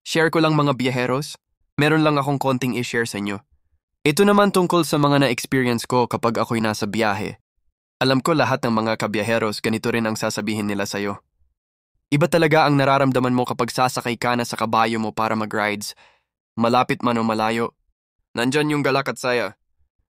Share ko lang mga biyaheros. Meron lang akong konting i-share sa inyo. Ito naman tungkol sa mga na-experience ko kapag ako'y nasa biyahe. Alam ko lahat ng mga kabiyaheros ganito rin ang sasabihin nila sa'yo. Iba talaga ang nararamdaman mo kapag sasakay ka na sa kabayo mo para mag-rides. Malapit man o malayo. Nandyan yung galak at saya.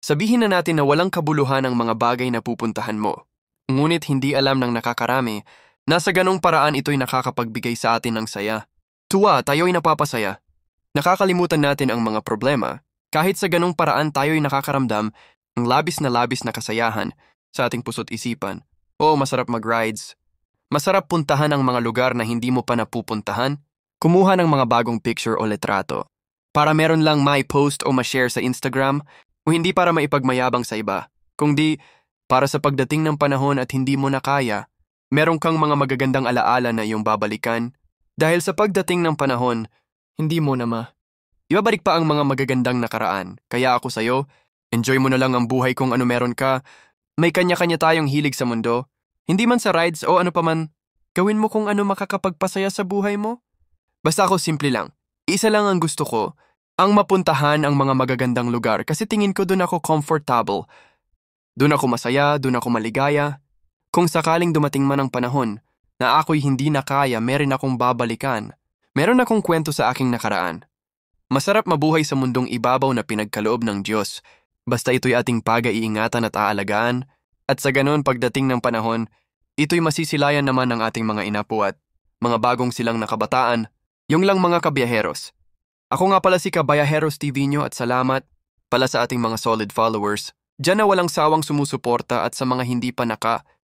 Sabihin na natin na walang kabuluhan ang mga bagay na pupuntahan mo. Ngunit hindi alam ng nakakarami na sa ganong paraan ito'y nakakapagbigay sa atin ng saya. Tuwa, tayo'y napapasaya. Nakakalimutan natin ang mga problema. Kahit sa ganong paraan tayo'y nakakaramdam ng labis na kasayahan sa ating puso't isipan. Oo, masarap mag-rides. Masarap puntahan ang mga lugar na hindi mo pa napupuntahan. Kumuha ng mga bagong picture o litrato. Para meron lang may post o ma-share sa Instagram o hindi para maipagmayabang sa iba. Kundi para sa pagdating ng panahon at hindi mo na kaya, meron kang mga magagandang alaala na iyong babalikan. Dahil sa pagdating ng panahon, hindi mo na ibabalik pa ang mga magagandang nakaraan. Kaya ako sa'yo, enjoy mo na lang ang buhay kung ano meron ka. May kanya-kanya tayong hilig sa mundo. Hindi man sa rides o ano paman, gawin mo kung ano makakapagpasaya sa buhay mo. Basta ako simple lang. Isa lang ang gusto ko, ang mapuntahan ang mga magagandang lugar kasi tingin ko doon ako comfortable. Doon ako masaya, doon ako maligaya. Kung sakaling dumating man ang panahon na ako'y hindi na kaya, meron akong babalikan. Meron akong kwento sa aking nakaraan. Masarap mabuhay sa mundong ibabaw na pinagkaloob ng Diyos. Basta ito'y ating pag-iingatan at aalagaan. At sa ganon pagdating ng panahon, ito'y masisilayan naman ng ating mga inapo at mga bagong silang nakabataan. Yung lang mga kabiyaheros. Ako nga pala si Kabayaheros TV nyo at salamat pala sa ating mga solid followers. Diyan na walang sawang sumusuporta at sa mga hindi pa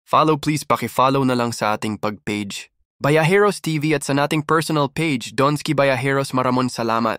follow, please paki-follow na lang sa ating pag-page. Bayaheros TV at sa nating personal page, Donski Bayaheros, maramon salamat.